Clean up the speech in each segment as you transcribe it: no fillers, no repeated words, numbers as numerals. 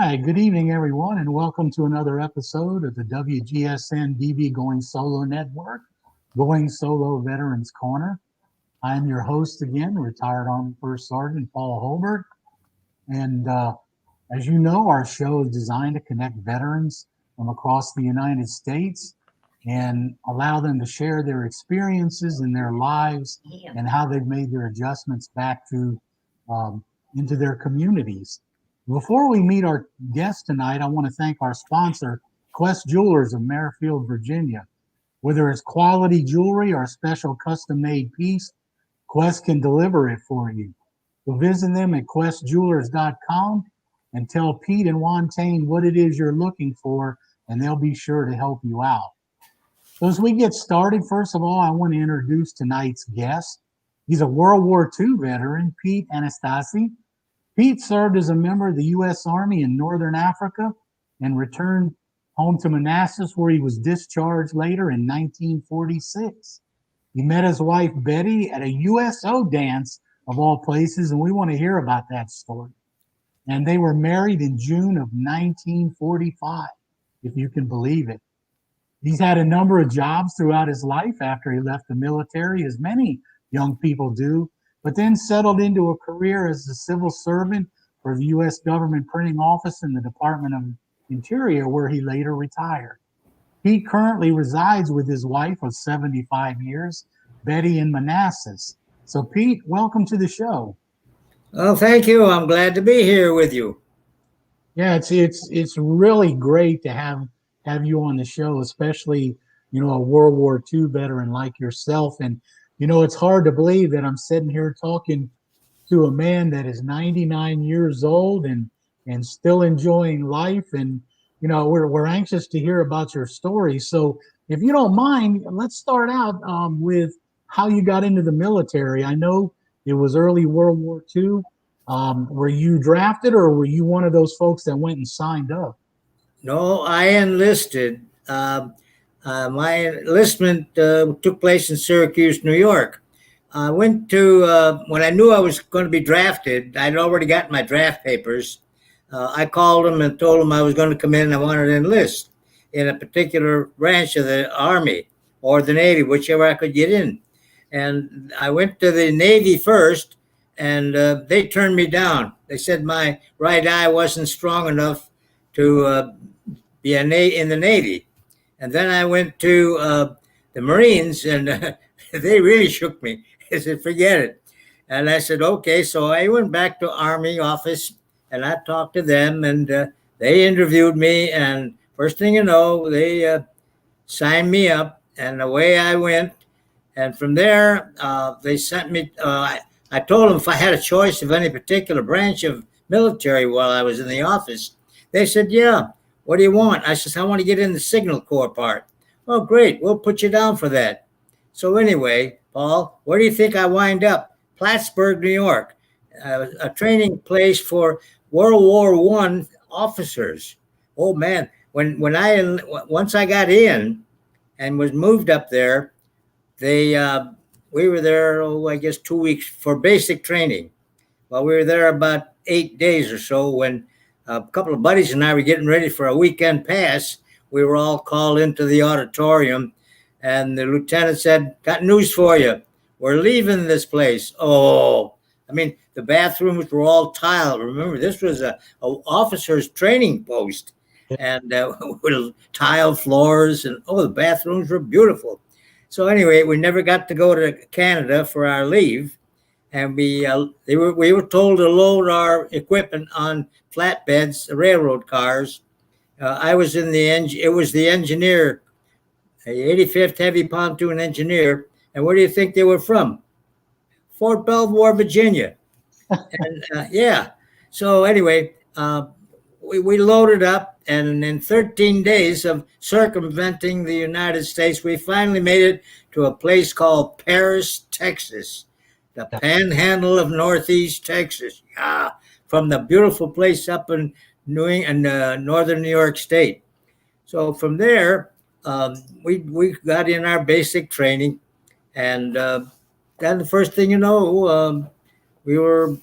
Hi, good evening, everyone, and welcome to another episode of the WGSN-DB Going Solo Network, Going Solo Veterans Corner. I'm your host again, retired Army First Sergeant Paul Holbert. And as you know, our show is designed to connect veterans from across the United States and allow them to share their experiences in their lives and how they've made their adjustments back to into their communities. Before we meet our guest tonight, I want to thank our sponsor, Quest Jewelers of Merrifield, Virginia. Whether it's quality jewelry or a special custom-made piece, Quest can deliver it for you. So visit them at questjewelers.com and tell Pete and Wantane what it is you're looking for, and they'll be sure to help you out. So as we get started, first of all, I want to introduce tonight's guest. He's a World War II veteran, Pete Anastasi. Pete served as a member of the U.S. Army in Northern Africa and returned home to Manassas, where he was discharged later in 1946. He met his wife, Betty, at a USO dance, of all places, and we want to hear about that story. And they were married in June of 1945, if you can believe it. He's had a number of jobs throughout his life after he left the military, as many young people do, but then settled into a career as a civil servant for the U.S. government printing office in the Department of Interior, where he later retired. He currently resides with his wife of 75 years, Betty, in Manassas. So, Pete, welcome to the show. Well, thank you. I'm glad to be here with you. Yeah, it's really great to have you on the show, especially, a World War II veteran like yourself. And it's hard to believe that I'm sitting here talking to a man that is 99 years old and still enjoying life. And, we're anxious to hear about your story. So if you don't mind, let's start out with how you got into the military. I know it was early World War II. Were you drafted, or were you one of those folks that went and signed up? No, I enlisted. My enlistment took place in Syracuse, New York. I went to, when I knew I was going to be drafted, I'd already got my draft papers. I called them and told them I was going to come in and I wanted to enlist in a particular branch of the Army or the Navy, whichever I could get in. And I went to the Navy first, and they turned me down. They said my right eye wasn't strong enough to be in the Navy. And then I went to the Marines, and they really shook me. They said, forget it. And I said, okay. So I went back to Army office, and I talked to them, and they interviewed me. And first thing you know, they signed me up, and away I went. And from there, they sent me, I told them if I had a choice of any particular branch of military while I was in the office. They said, yeah, what do you want? I said, I want to get in the Signal Corps part. Oh, great, we'll put you down for that. So anyway, Paul, where do you think I wind up? Plattsburgh, New York, a training place for World War I officers. Oh, man, once I got in and was moved up there, we were there, I guess 2 weeks for basic training. Well, we were there about 8 days or so when a couple of buddies and I were getting ready for a weekend pass. We were all called into the auditorium, and the lieutenant said, got news for you. We're leaving this place. Oh, I mean, the bathrooms were all tiled. Remember, this was a officer's training post, and with tile floors, and the bathrooms were beautiful. So anyway, we never got to go to Canada for our leave, and we were told to load our equipment on flatbeds, railroad cars. I was in it was the engineer, the 85th Heavy Pontoon Engineer, and where do you think they were from? Fort Belvoir, Virginia. And yeah, so anyway, we loaded up, and in 13 days of circumventing the United States, we finally made it to a place called Paris, Texas, the panhandle of Northeast Texas. Yeah, from the beautiful place up in northern New York State. So from there, we got in our basic training, and then the first thing you know, we were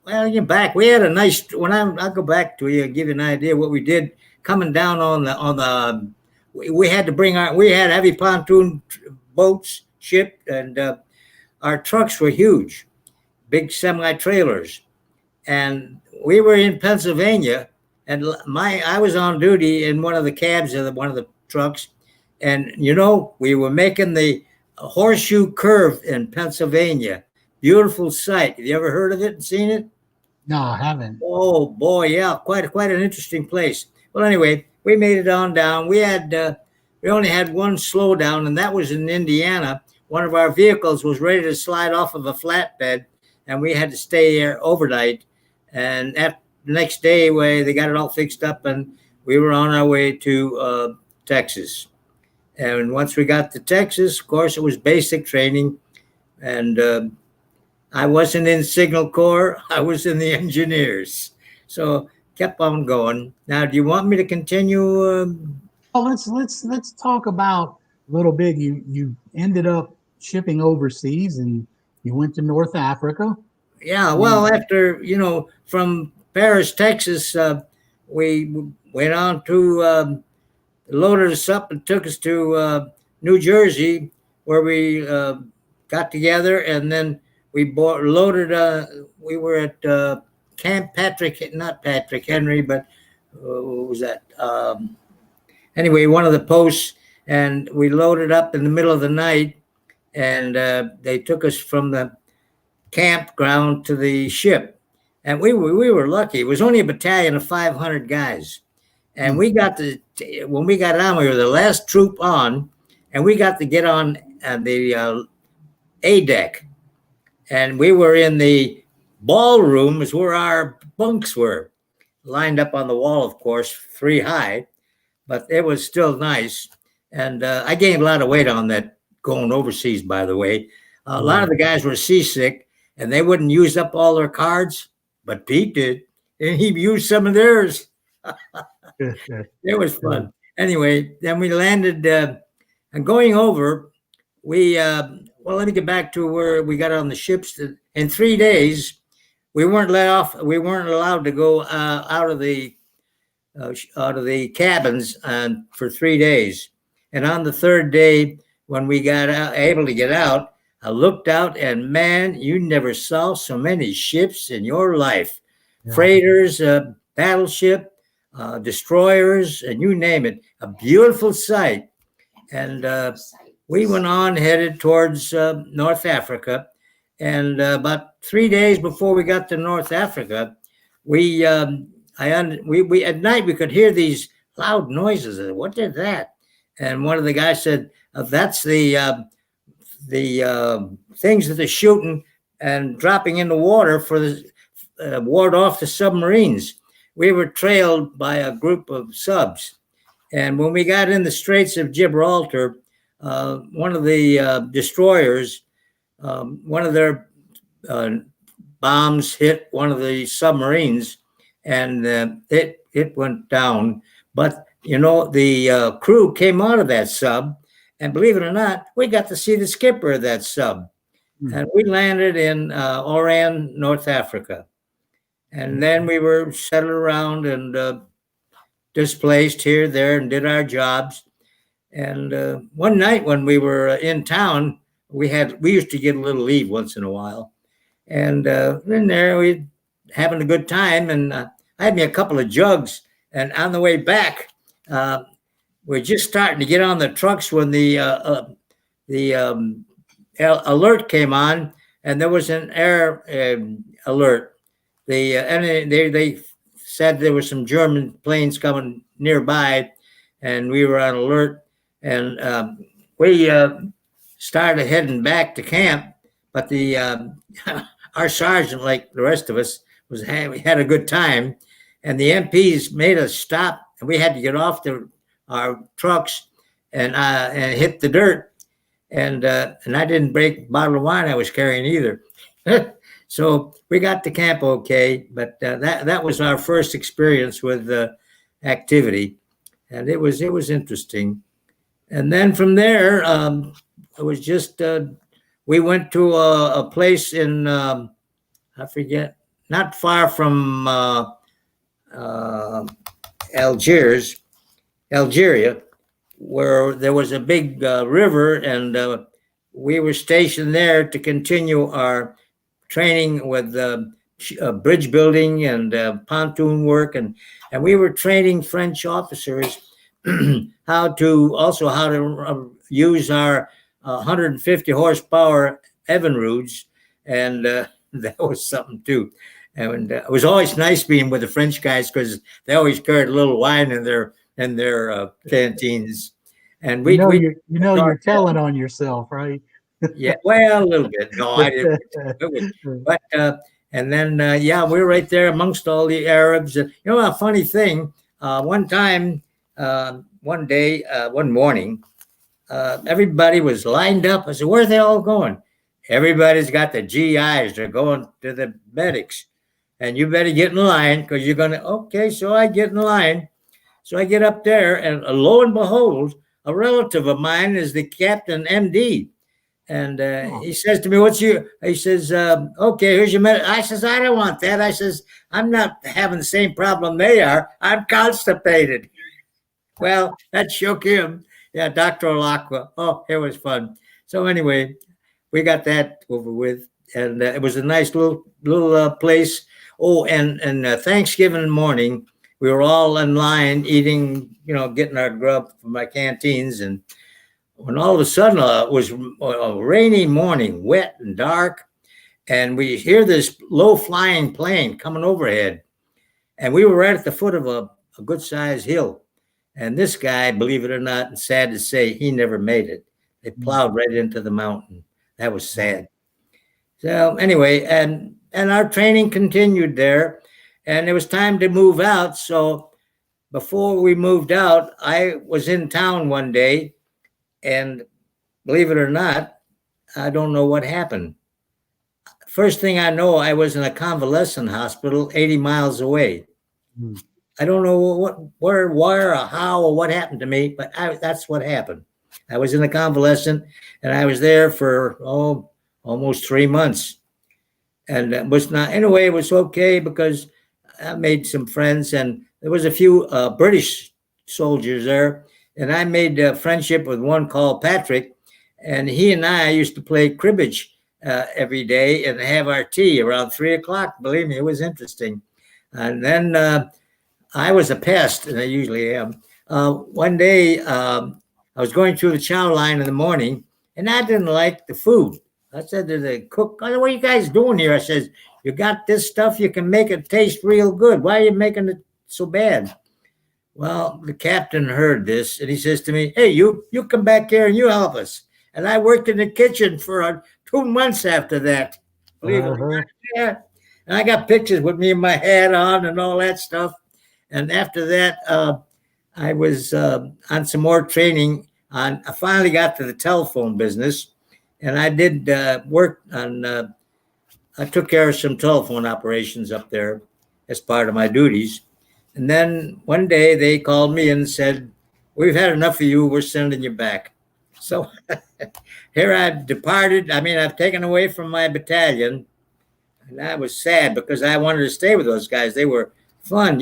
Well, you're back. We had a nice. I'll go back to you and give you an idea what we did coming down on the. We had to bring we had heavy pontoon boats shipped, and our trucks were huge, big semi trailers, and we were in Pennsylvania, and I was on duty in one of the cabs of one of the trucks, and we were making the horseshoe curve in Pennsylvania. Beautiful sight. Have you ever heard of it and seen it? No, I haven't. Oh boy, yeah, quite an interesting place. Well, anyway, we made it on down. We only had one slowdown, and that was in Indiana. One of our vehicles was ready to slide off of a flatbed, and we had to stay there overnight. And the next day, they got it all fixed up, and we were on our way to Texas. And once we got to Texas, of course, it was basic training, and I wasn't in Signal Corps. I was in the engineers. So kept on going. Now, do you want me to continue? Oh, let's talk about a little bit. You ended up shipping overseas, and you went to North Africa. Yeah, well, after, from Paris, Texas, we went on to loaded us up and took us to New Jersey, where we got together, and then we loaded. We were at Camp not Patrick Henry, but what was that? Anyway, one of the posts, and we loaded up in the middle of the night, and they took us from the campground to the ship, and we were lucky. It was only a battalion of 500 guys, and we got when we got on, we were the last troop on, and we got to get on the A deck, and we were in the ballrooms where our bunks were, lined up on the wall, of course, 3 high, but it was still nice. And I gained a lot of weight on that going overseas, by the way. A lot of the guys were seasick, and they wouldn't use up all their cards, but Pete did, and he used some of theirs. It was fun. Anyway, then we landed, and going over, let me get back to where we got on the ships. In 3 days, we weren't let off. We weren't allowed to go out of the cabins for 3 days. And on the third day, when we got able to get out, I looked out, and man, you never saw so many ships in your life. Yeah. Freighters, battleship, destroyers, and you name it. A beautiful sight. And we went on, headed towards North Africa. And about 3 days before we got to North Africa, we at night we could hear these loud noises. What is that? And one of the guys said, "That's the things that they're shooting and dropping in the water for the ward off the submarines." We were trailed by a group of subs, and when we got in the Straits of Gibraltar, one of the destroyers, one of their bombs hit one of the submarines, and it went down. But the crew came out of that sub, and believe it or not, we got to see the skipper of that sub. And we landed in Oran, North Africa. And then we were settled around and displaced here, there, and did our jobs. And one night when we were in town, we used to get a little leave once in a while. And in there, we having a good time. And I had me a couple of jugs. And on the way back, we're just starting to get on the trucks when the alert came on, and there was an air alert. They said there were some German planes coming nearby, and we were on alert. And we started heading back to camp, but our sergeant, like the rest of us, we had a good time, and the MPs made us stop, and we had to get off our trucks and hit the dirt. And I didn't break the bottle of wine I was carrying either. So we got to camp okay, but that was our first experience with activity, and it was interesting. And then from there, it was just we went to a place in I forget not far from uh, Algiers, Algeria, where there was a big river, and we were stationed there to continue our training with bridge building and pontoon work, and we were training French officers how to use our 150 horsepower Evinrudes, and that was something too. And it was always nice being with the French guys because they always carried a little wine in their canteens, and you're telling on yourself, right? yeah, well, a little bit. No, I didn't. It was, but and then yeah, we were right there amongst all the Arabs. You know, a funny thing. One time, one day, one morning, everybody was lined up. I said, "Where are they all going?" Everybody's got the GIs. They're going to the medics, and you better get in line because you're gonna. Okay, so I get in line. So I get up there, and lo and behold, a relative of mine is the captain MD. And he says to me, "What's your?" He says, "Okay, here's your medicine." I says, "I don't want that." I says, "I'm not having the same problem they are. I'm constipated." Well, that shook him. Yeah, Doctor Olakwa. Oh, it was fun. So anyway, we got that over with, and it was a nice little place. Oh, and Thanksgiving morning, we were all in line eating, getting our grub from my canteens, and when all of a sudden it was a rainy morning, wet and dark, and we hear this low flying plane coming overhead, and we were right at the foot of a good sized hill, and this guy, believe it or not, and sad to say, he never made it. They plowed right into the mountain. That was sad. So anyway, and our training continued there, and it was time to move out. So before we moved out, I was in town one day, and believe it or not, I don't know what happened. First thing I know, I was in a convalescent hospital 80 miles away. Mm. I don't know where, or how, or what happened to me, but that's what happened. I was in a convalescent, and I was there for almost 3 months, and it was not. Anyway, it was okay because I made some friends, and there was a few British soldiers there, and I made a friendship with one called Patrick, and he and I used to play cribbage every day and have our tea around 3 o'clock. Believe me, it was interesting. And then I was a pest, and I usually am. One day, I was going through the chow line in the morning, and I didn't like the food. I said to the cook, "What are you guys doing here?" I says, "You got this stuff, you can make it taste real good. Why are you making it so bad?" Well, the captain heard this, and he says to me, "Hey, you come back here and you help us." And I worked in the kitchen for 2 months after that. Believe it or not. Yeah. And I got pictures with me and my hat on and all that stuff. And after that, I was on some more training. I finally got to the telephone business, and I did work on. I took care of some telephone operations up there as part of my duties. And then one day they called me and said, "We've had enough of you. We're sending you back." So here I've departed. I mean, I've taken away from my battalion, and I was sad because I wanted to stay with those guys. They were fun.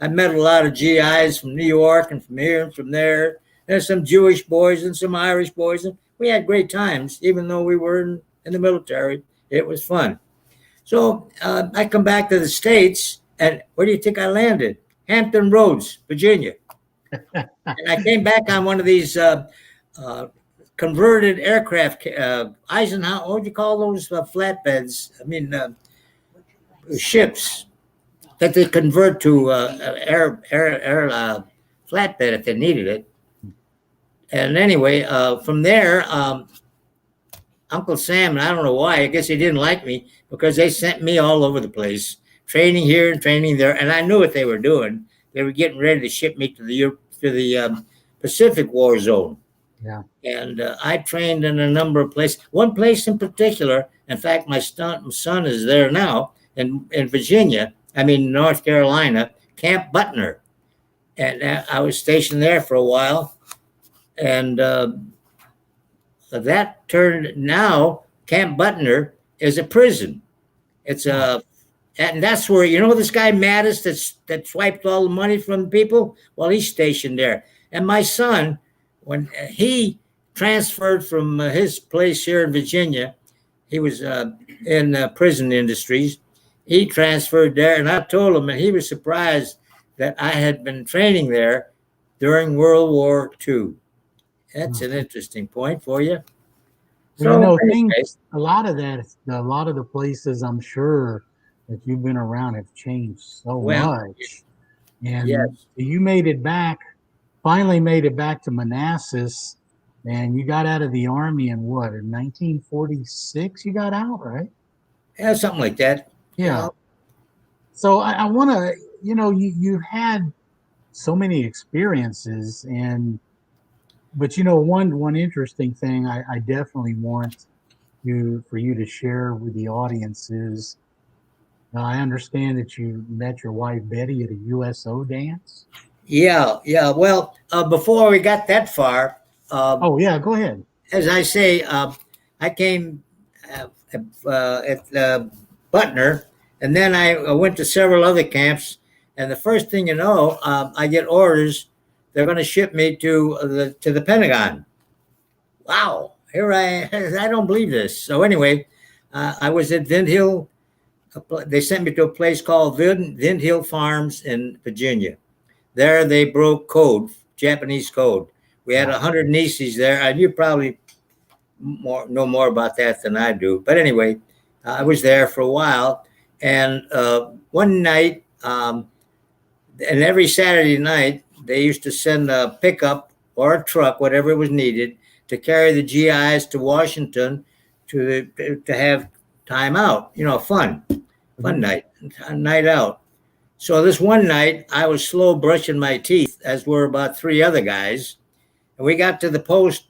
I met a lot of GIs from New York and from here and from there. There's some Jewish boys and some Irish boys, and we had great times, even though we were in the military. It was fun. So I come back to the States, and where do you think I landed? Hampton Roads, Virginia. And I came back on one of these converted aircraft, Eisenhower, what do you call those flatbeds? I mean, ships that they convert to air flatbed if they needed it. And anyway, from there, Uncle Sam, and I don't know why, I guess he didn't like me because they sent me all over the place, training here and training there. And I knew what they were doing. They were getting ready to ship me to the Pacific War Zone. Yeah. And I trained in a number of places. One place in particular, in fact, my son is there now in Virginia, North Carolina, Camp Butner. And I was stationed there for a while. And Camp Butner is a prison. It's And that's where, this guy Mattis that swiped all the money from people. Well, he's stationed there. And my son, when he transferred from his place here in Virginia, he was in prison industries. He transferred there, and I told him, and he was surprised that I had been training there during World War II. That's an interesting point for you. Well, So, anyway, things, a lot of the places I'm sure that you've been around have changed so well, much. And yes, you made it back, finally made it back to Manassas, and you got out of the army in what, in 1946 you got out, right? yeah, something like that. You Yeah. know, So I want to, you've had so many experiences, but one interesting thing I definitely want for you to share with the audience is, now I understand that you met your wife Betty at a USO dance. yeah, yeah. Well, before we got that far, Oh yeah, go ahead. as I say, I came uh, at Butner, and then I went to several other camps. And the first thing you know, I get orders. They're going to ship me to the Pentagon. Wow, here I don't believe this. So anyway, I was at Vint Hill. They sent me to a place called Vint Hill Farms in Virginia. There they broke code, Japanese code. We had Wow. 100 nieces there, and you probably know more about that than I do. But anyway, I was there for a while, and one night, and every Saturday night, they used to send a pickup or a truck, whatever was needed, to carry the GIs to Washington to have time out. Fun Mhm. night, a night out. So this one night, I was slow brushing my teeth, as were about three other guys. And we got to the post,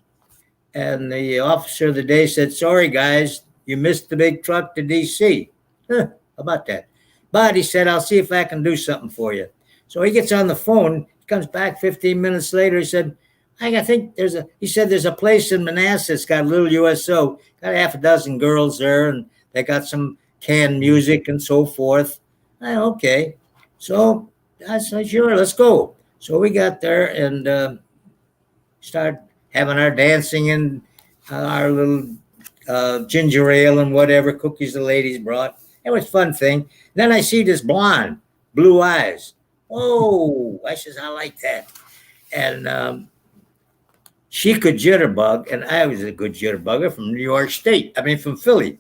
and the officer of the day said, "Sorry, guys, you missed the big truck to D.C." How about that? But he said, "I'll see if I can do something for you." So he gets on the phone. He comes back 15 minutes later. He said, "I think there's a place in Manassas got a little USO, got half a dozen girls there, and they got some canned music and so forth." Okay. So I said, "Sure, let's go." So we got there and started having our dancing and our little ginger ale and whatever cookies the ladies brought. It was a fun thing. Then I see this blonde, blue eyes. Oh, I says, I like that. And she could jitterbug, and I was a good jitterbugger from New York State. I mean, from Philly.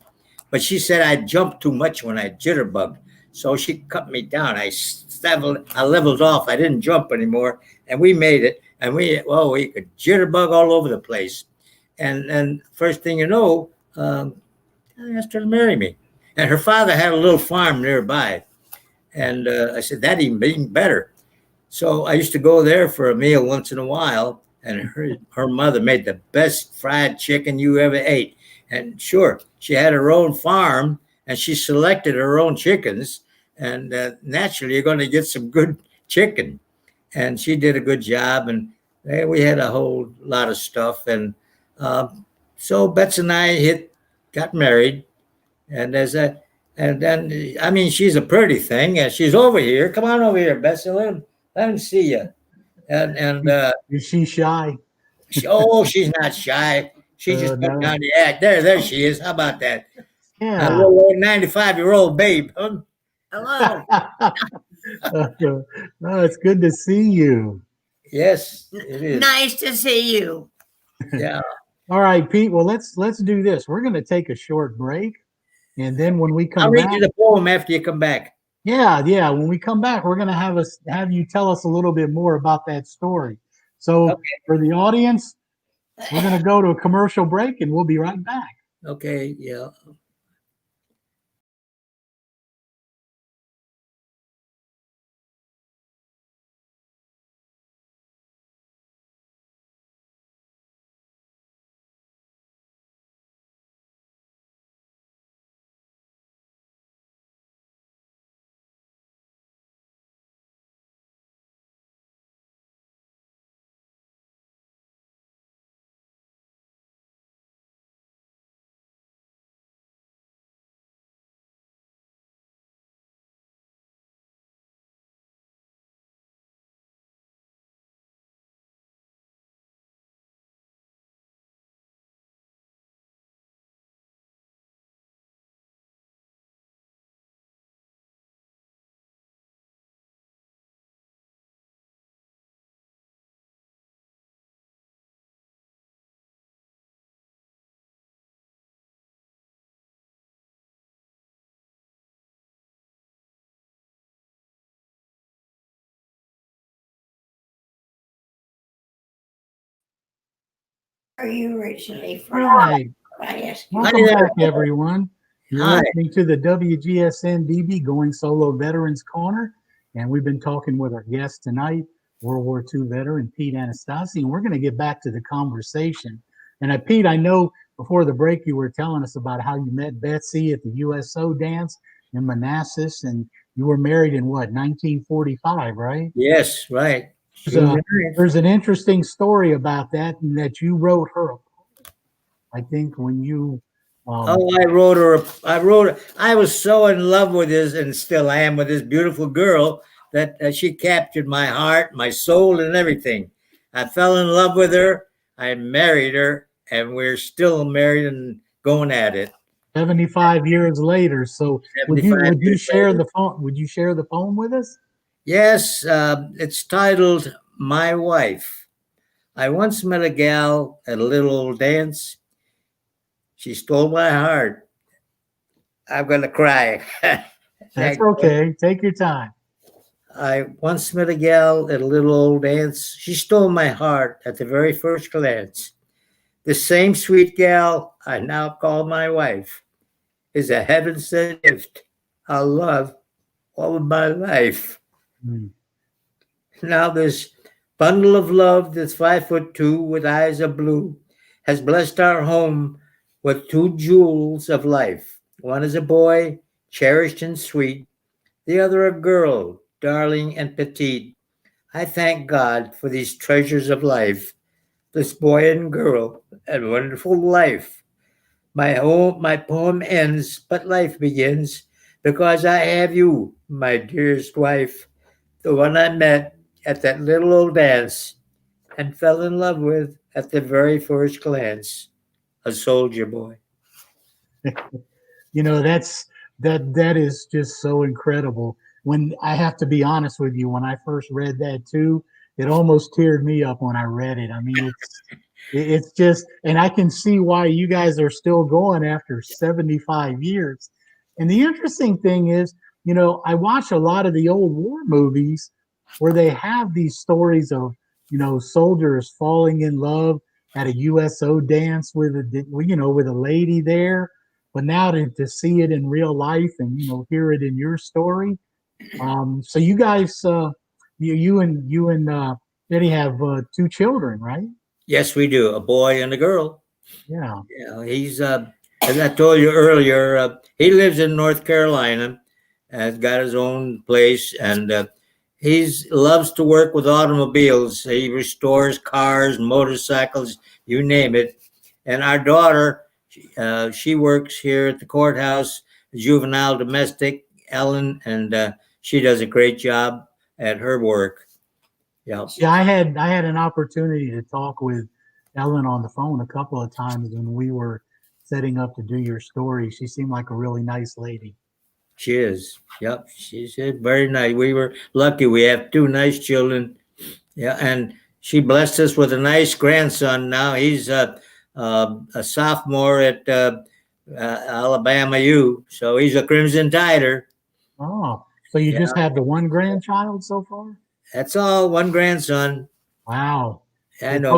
But she said I jumped too much when I jitterbugged. So she cut me down. I leveled off. I didn't jump anymore. And we made it. And we could jitterbug all over the place. And first thing you know, I asked her to marry me. And her father had a little farm nearby. And I said, that even better. So I used to go there for a meal once in a while, and her mother made the best fried chicken you ever ate. And sure, she had her own farm, and she selected her own chickens, and naturally, you're going to get some good chicken. And she did a good job, and we had a whole lot of stuff. And uh, so Bets and I got married, and and then I mean, she's a pretty thing, and she's over here. Come on over here, Betsy. Let him see you. And Is she shy? she's not shy. She just put No. down the act. There she is. How about that? A Yeah. little old 95-year-old babe. Hello. No, it's good to see you. Yes, it is. Nice to see you. Yeah. All right, Pete. Well, let's do this. We're going to take a short break, and then when we I'll come read back, you the poem after you come back. yeah, when we come back, we're going to have you tell us a little bit more about that story. So Okay. for the audience, we're going to go to a commercial break, and we'll be right back. Okay. Yeah. are you originally from? Right. I ask you. Welcome back, everyone. You're Hi. listening to the WGSN-DB Going Solo Veterans Corner, and we've been talking with our guest tonight, World War II veteran Pete Anastasi, and we're going to get back to the conversation. And Pete, I know before the break you were telling us about how you met Betsy at the USO dance in Manassas, and you were married in what, 1945, right? Yes, right. There's an interesting story about that, and that you wrote her, I think, when you. I wrote her. I was so in love with this, and still I am with this beautiful girl that she captured my heart, my soul, and everything. I fell in love with her. I married her, and we're still married and going at it. 75 years later. So would 75 you years share later. the phone? Would you share the poem with us? Yes, it's titled "My Wife." I once met a gal at a little old dance. She stole my heart. I'm gonna cry. That's okay. Take your time. I once met a gal at a little old dance. She stole my heart at the very first glance. The same sweet gal I now call my wife is a heaven sent gift I'll love all of my life. Mm. Now this bundle of love that's 5'2" with eyes of blue has blessed our home with two jewels of life. One is a boy, cherished and sweet, the other a girl, darling and petite. I thank God for these treasures of life, this boy and girl, and wonderful life. My poem ends, but life begins, because I have you, my dearest wife, the one I met at that little old dance and fell in love with at the very first glance, a soldier boy. You know, that is just so incredible. When I have to be honest with you, when I first read that too, it almost teared me up when I read it. I mean, it's just, and I can see why you guys are still going after 75 years. And the interesting thing is, you know, I watch a lot of the old war movies where they have these stories of, you know, soldiers falling in love at a USO dance with with a lady there. But now to see it in real life and, you know, hear it in your story. So you guys, you and Betty have two children, right? Yes, we do, a boy and a girl. Yeah. Yeah, he's as I told you earlier, he lives in North Carolina, has got his own place, and he's loves to work with automobiles. He restores cars, motorcycles, you name it. And our daughter, she works here at the courthouse, juvenile domestic, Ellen, and she does a great job at her work. Yeah. Yeah, I had an opportunity to talk with Ellen on the phone a couple of times when we were setting up to do your story. She seemed like a really nice lady. She is. Yep. She's very nice. We were lucky. We have two nice children. Yeah. And she blessed us with a nice grandson now. He's a sophomore at Alabama U. So he's a Crimson Tider. Oh, so you Yeah. just have the one grandchild so far? That's all. One grandson. Wow. I It's know.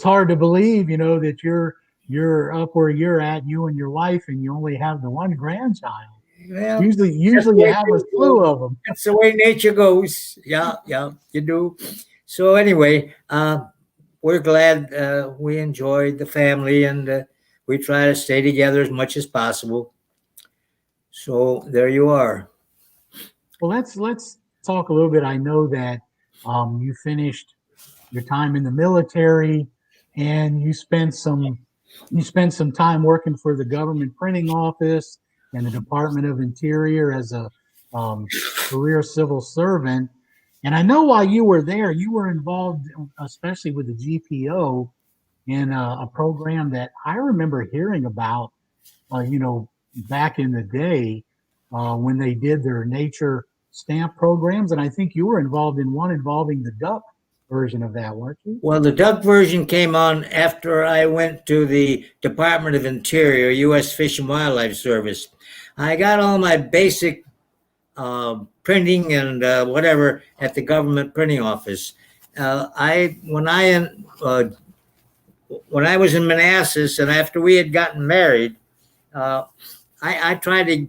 hard to believe, you know, that you're up where you're at, you and your wife, and you only have the one grandchild. Well, Usually that's the you way have a things slew go. of them. That's the way nature goes. Yeah. Yeah. You do. So anyway, we're glad we enjoyed the family and we try to stay together as much as possible. So there you are. Well, let's talk a little bit. I know that you finished your time in the military, and you spent some time working for the government printing office and the Department of Interior as a um, career civil servant. And I know while you were there, you were involved, especially with the GPO, in a program that I remember hearing about, back in the day when they did their nature stamp programs. And I think you were involved in one involving the duck version of that, weren't you? Well, the duck version came on after I went to the Department of Interior, U.S. Fish and Wildlife Service. I got all my basic printing and whatever at the government printing office. I when I when I was in Manassas and after we had gotten married, I tried to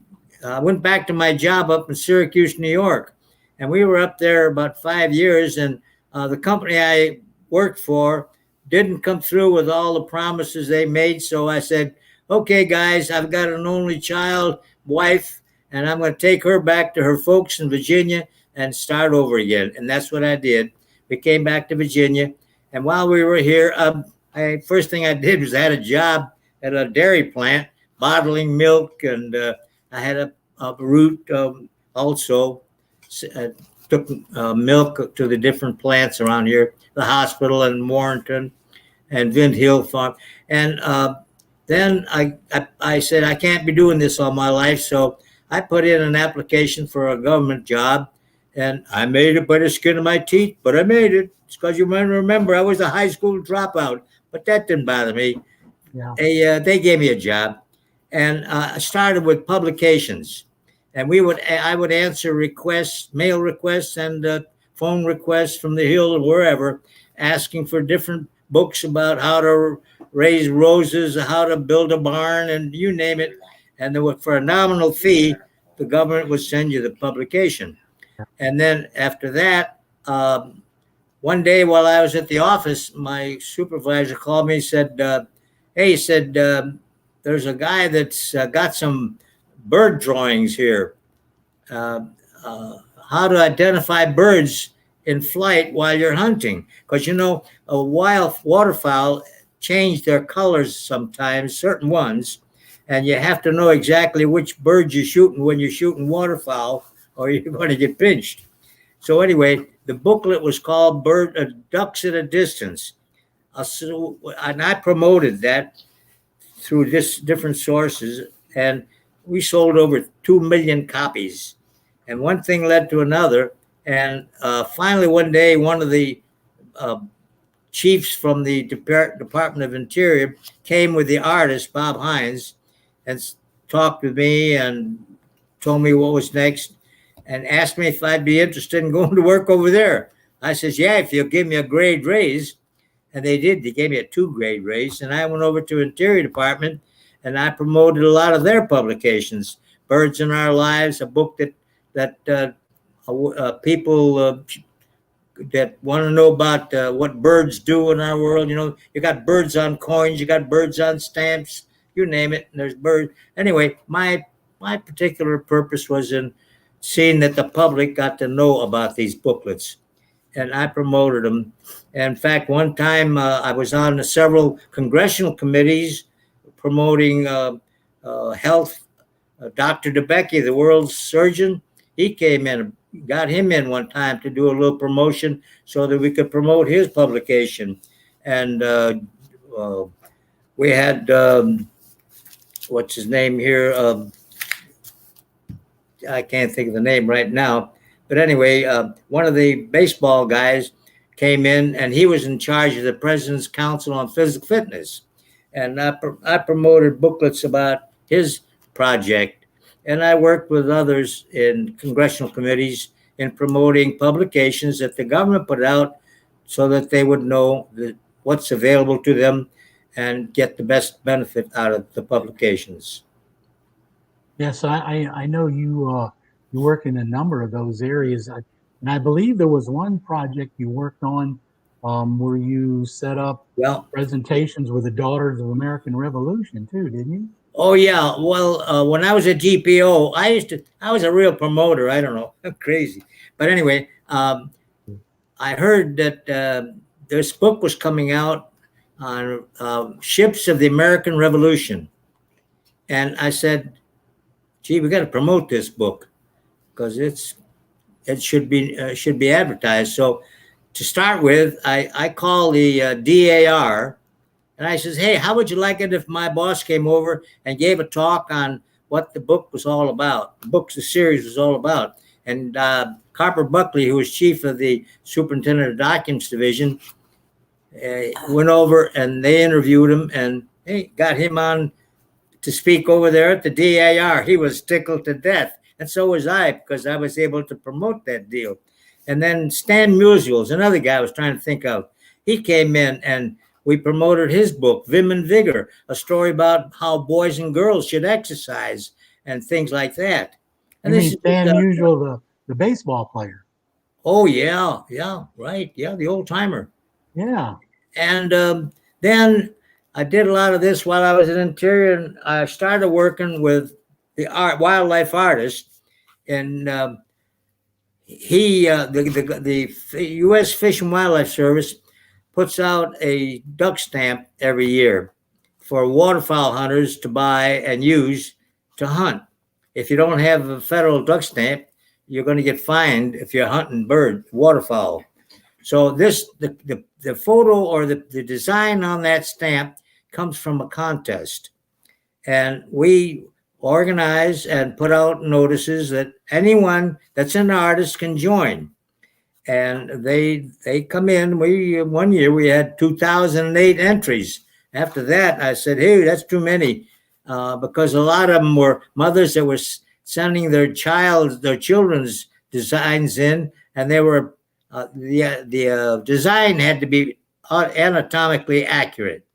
went back to my job up in Syracuse, New York, and we were up there about 5 years. And the company I worked for didn't come through with all the promises they made. So I said, "Okay, guys, I've got an only child, wife, and I'm going to take her back to her folks in Virginia and start over again." And that's what I did. We came back to Virginia, and while we were here, first thing I did was I had a job at a dairy plant bottling milk, and I had a route also. Took milk to the different plants around here, the hospital in Warrenton and Vint Hill Farm. And then I said, I can't be doing this all my life. So I put in an application for a government job, and I made it by the skin of my teeth, but I made it. It's because you might remember I was a high school dropout, but that didn't bother me. Yeah. They gave me a job, and I started with publications. And I would answer requests, mail requests, and phone requests from the Hill or wherever, asking for different books about how to raise roses, how to build a barn, and you name it. And for a nominal fee, the government would send you the publication. And then after that, one day while I was at the office, my supervisor called me and said, "Hey," he said, "there's a guy that's got some bird drawings here. How to identify birds in flight while you're hunting." Because, a wild waterfowl change their colors sometimes, certain ones, and you have to know exactly which birds you're shooting when you're shooting waterfowl, or you're going to get pinched. So anyway, the booklet was called Ducks at a Distance. And I promoted that through different sources, and we sold over 2 million copies. And one thing led to another. And finally, one day, one of the chiefs from the Department of Interior came with the artist, Bob Hines, and talked with me and told me what was next and asked me if I'd be interested in going to work over there. I says, "Yeah, if you'll give me a grade raise." And they did. They gave me a 2-grade raise. And I went over to Interior Department, and I promoted a lot of their publications. Birds in Our Lives, a book that people that want to know about what birds do in our world. You got birds on coins, you got birds on stamps, you name it, and there's birds. Anyway, my particular purpose was in seeing that the public got to know about these booklets, and I promoted them. And in fact, one time I was on several congressional committees promoting health. Dr. DeBecke, the world's surgeon, he came in, got him in one time to do a little promotion so that we could promote his publication. And we had, what's his name here? I can't think of the name right now. But anyway, one of the baseball guys came in, and he was in charge of the President's Council on Physical Fitness. And I promoted booklets about his project. And I worked with others in congressional committees in promoting publications that the government put out so that they would know what's available to them and get the best benefit out of the publications. Yes, I know you work in a number of those areas. And I believe there was one project you worked on where you set up presentations with the Daughters of American Revolution too, didn't you? Oh yeah. Well, when I was at GPO, I was a real promoter. I don't know, I'm crazy. But anyway, I heard that this book was coming out on ships of the American Revolution. And I said, "Gee, we got to promote this book because it should be advertised." So to start with, I called the DAR. And I says, "Hey, how would you like it if my boss came over and gave a talk on what the book was all about? The series was all about." And Carper Buckley, who was chief of the Superintendent of Documents Division, went over and they interviewed him and got him on to speak over there at the DAR. He was tickled to death. And so was I, because I was able to promote that deal. And then Stan Musial, another guy I was trying to think of. He came in and we promoted his book, Vim and Vigor, a story about how boys and girls should exercise and things like that. And You this mean is Stan Musial, the baseball player? oh yeah, right, yeah, the old timer. Yeah. And then I did a lot of this while I was in interior, and I started working with the wildlife artist, and the U.S. Fish and Wildlife Service puts out a duck stamp every year for waterfowl hunters to buy and use to hunt. If you don't have a federal duck stamp, you're going to get fined if you're hunting waterfowl. So the photo or the design on that stamp comes from a contest. And we organize and put out notices that anyone that's an artist can join. And they come in. One year we had 2,008 entries. After that, I said, hey, that's too many, because a lot of them were mothers that were sending their children's designs in, and they were the design had to be anatomically accurate,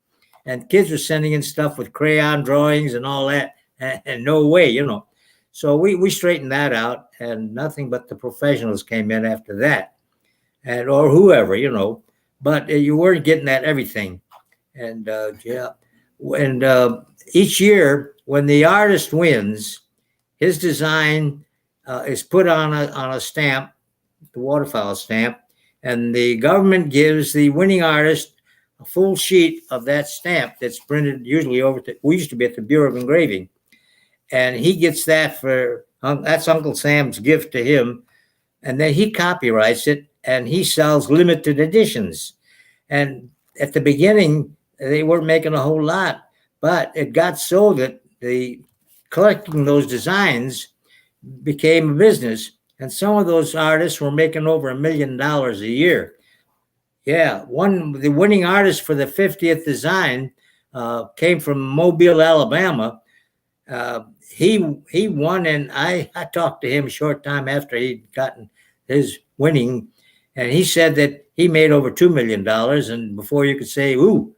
and kids were sending in stuff with crayon drawings and all that, and no way, So we straightened that out, and nothing but the professionals came in after that, and or whoever, but you weren't getting at everything, and each year when the artist wins, his design is put on a stamp, the waterfowl stamp, and the government gives the winning artist a full sheet of that stamp that's printed usually we used to be at the Bureau of Engraving, and he gets that that's Uncle Sam's gift to him, and then he copyrights it and he sells limited editions. And at the beginning, they weren't making a whole lot, but it got so that the collecting those designs became a business. And some of those artists were making over $1 million a year. Yeah, the winning artist for the 50th design came from Mobile, Alabama. He won, and I talked to him a short time after he'd gotten his winning, and he said that he made over $2 million, and before you could say, ooh.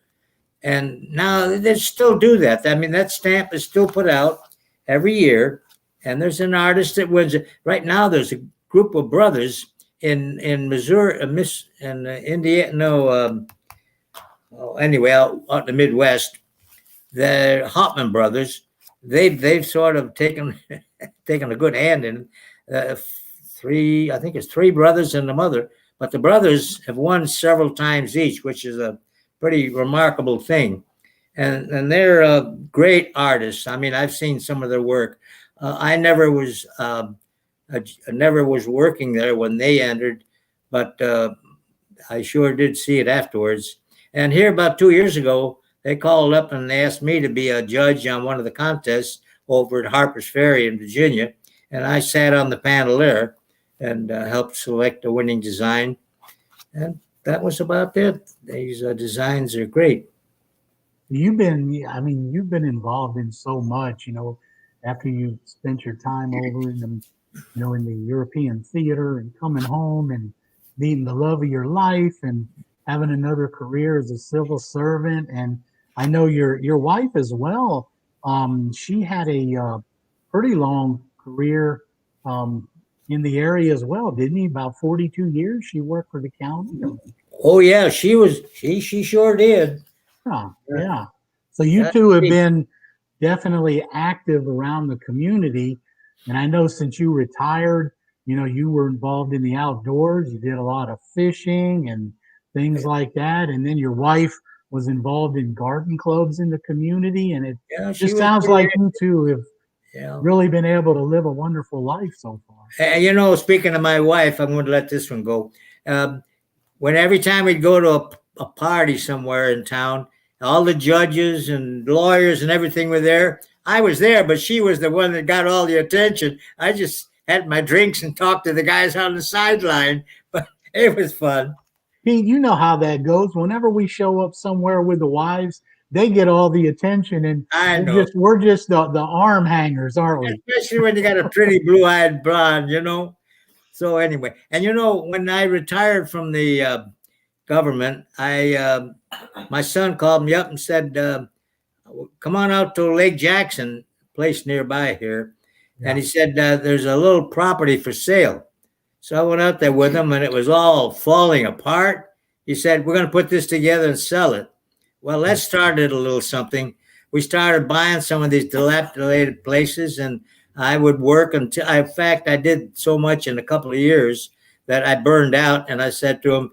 And now they still do that. I mean, that stamp is still put out every year, and there's an artist that wins it. Right now, there's a group of brothers in Missouri, Indiana, anyway, out in the Midwest, the Hoffman brothers. They've sort of taken a good hand in three. I think it's three brothers and a mother, but the brothers have won several times each, which is a pretty remarkable thing. And they're great artists. I mean, I've seen some of their work. I never was working there when they entered, but I sure did see it afterwards. And here about 2 years ago, they called up and they asked me to be a judge on one of the contests over at Harper's Ferry in Virginia. And I sat on the panel there and helped select a winning design. And that was about it. These designs are great. You've been involved in so much, after you spent your time over in the European theater and coming home and meeting the love of your life and having another career as a civil servant. And I know your wife as well. She had a pretty long career in the area as well, didn't he? About 42 years she worked for the county. Oh yeah, she sure did. Yeah. So you two have been definitely active around the community. And I know since you retired, you were involved in the outdoors. You did a lot of fishing and things like that. And then your wife was involved in garden clubs in the community. And it just sounds like you two have really been able to live a wonderful life so far. Speaking of my wife, I'm going to let this one go. Every time we'd go to a party somewhere in town, all the judges and lawyers and everything were there. I was there, but she was the one that got all the attention. I just had my drinks and talked to the guys on the sideline, but it was fun. Pete, you know how that goes. Whenever we show up somewhere with the wives, they get all the attention, and I know. We're just the arm hangers, aren't we? Especially when you got a pretty blue-eyed blonde, So anyway, and when I retired from the government, my son called me up and said, "Come on out to Lake Jackson, place nearby here," and he said there's a little property for sale. So I went out there with him, and it was all falling apart. He said, "We're going to put this together and sell it." Well, that started a little something. We started buying some of these dilapidated places, and I would work until, in fact, I did so much in a couple of years that I burned out. And I said to him,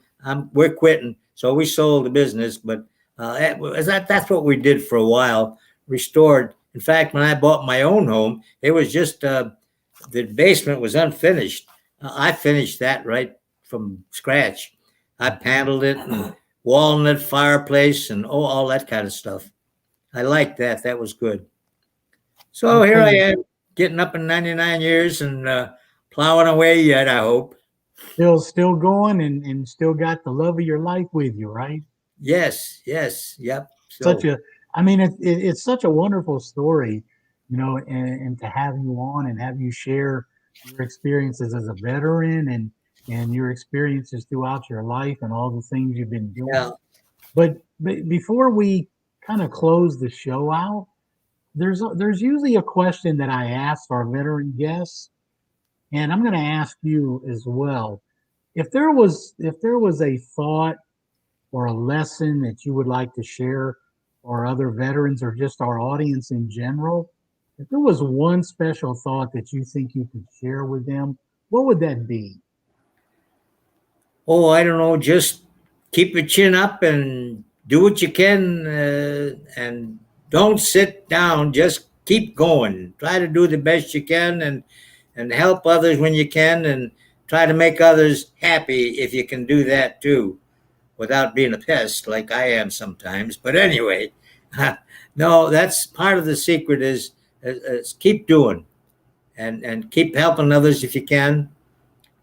"We're quitting." So we sold the business, but that's what we did for a while. Restored. In fact, when I bought my own home, it was just the basement was unfinished. I finished that right from scratch. I paneled it and walnut fireplace and all that kind of stuff. I liked that. That was good. So here I am, getting up in 99 years and plowing away yet, I hope. Still going and still got the love of your life with you, right? Yes, yep. So, It's such a wonderful story, and to have you on and have you share your experiences as a veteran and your experiences throughout your life and all the things you've been doing. yeah. But before we kind of close the show out, there's usually a question that I ask our veteran guests, and I'm going to ask you as well. If there was a thought or a lesson that you would like to share or other veterans or just our audience in general, if there was one special thought that you think you could share with them, what would that be? Oh, I don't know. Just keep your chin up and do what you can, and don't sit down. Just keep going. Try to do the best you can, and help others when you can, and try to make others happy if you can do that too, without being a pest like I am sometimes. But anyway, no, that's part of the secret is keep doing, and keep helping others if you can,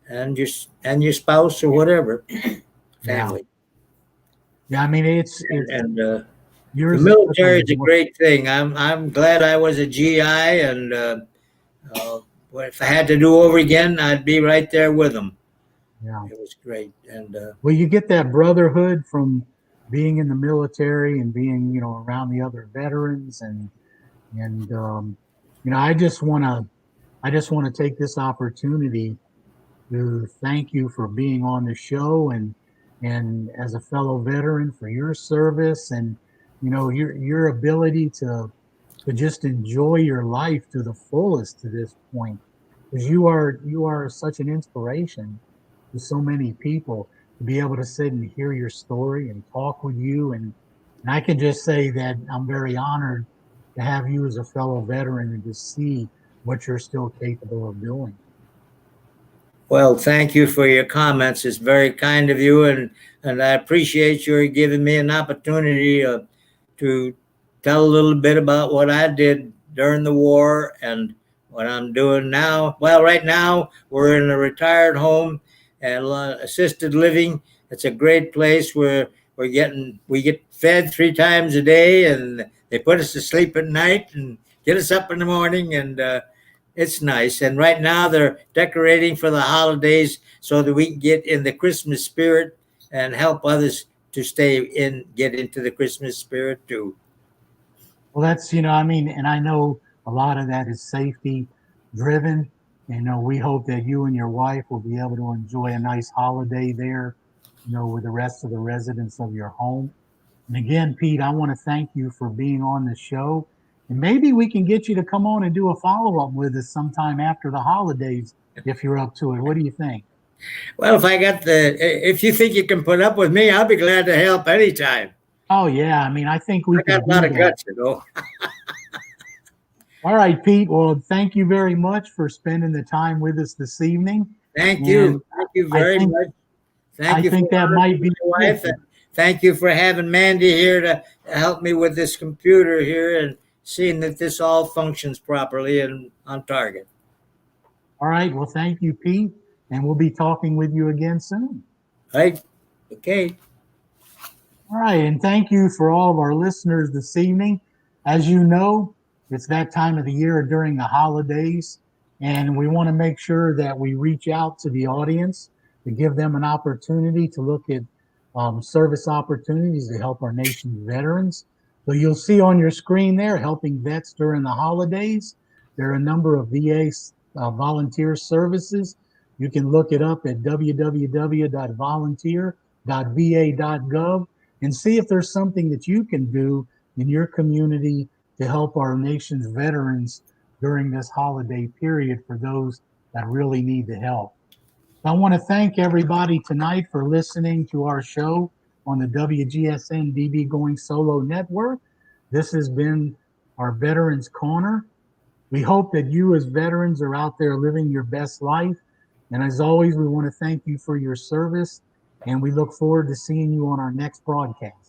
and your spouse or whatever, family. Yeah, it's And the yours. military is a great thing. I'm glad I was a GI, and if I had to do over again, I'd be right there with them. Yeah, it was great. And well, you get that brotherhood from being in the military and being around the other veterans and I just want to take this opportunity to thank you for being on the show and as a fellow veteran for your service and your ability to just enjoy your life to the fullest to this point, because you are such an inspiration to so many people to be able to sit and hear your story and talk with you and I can just say that I'm very honored to have you as a fellow veteran and to see what you're still capable of doing. well, thank you for your comments. It's very kind of you, and I appreciate your giving me an opportunity to tell a little bit about what I did during the war and what I'm doing now. Well, right now we're in a retired home and assisted living. It's a great place where we get fed 3 times a day, and they put us to sleep at night and get us up in the morning, and it's nice. And right now they're decorating for the holidays so that we can get in the Christmas spirit and help others to get into the Christmas spirit too. Well, that's, and I know a lot of that is safety driven. We hope that you and your wife will be able to enjoy a nice holiday there, with the rest of the residents of your home. And again, Pete, I want to thank you for being on the show. And maybe we can get you to come on and do a follow-up with us sometime after the holidays, if you're up to it. What do you think? Well, if you think you can put up with me, I'll be glad to help anytime. Oh, yeah. I think we can got a lot of guts, All right, Pete. Well, thank you very much for spending the time with us this evening. Thank you. Thank you very much. I think that might be my wife. Thank you for having Mandy here to help me with this computer here and seeing that this all functions properly and on target. All right. Well, thank you, Pete. And we'll be talking with you again soon. Right. Okay. All right. And thank you for all of our listeners this evening. As you know, it's that time of the year during the holidays, and we want to make sure that we reach out to the audience to give them an opportunity to look at service opportunities to help our nation's veterans. So you'll see on your screen there, helping vets during the holidays. There are a number of VA volunteer services. You can look it up at www.volunteer.va.gov and see if there's something that you can do in your community to help our nation's veterans during this holiday period for those that really need the help. I want to thank everybody tonight for listening to our show on the WGSN-DB Going Solo Network. This has been our Veterans Corner. We hope that you as veterans are out there living your best life. And as always, we want to thank you for your service, and we look forward to seeing you on our next broadcast.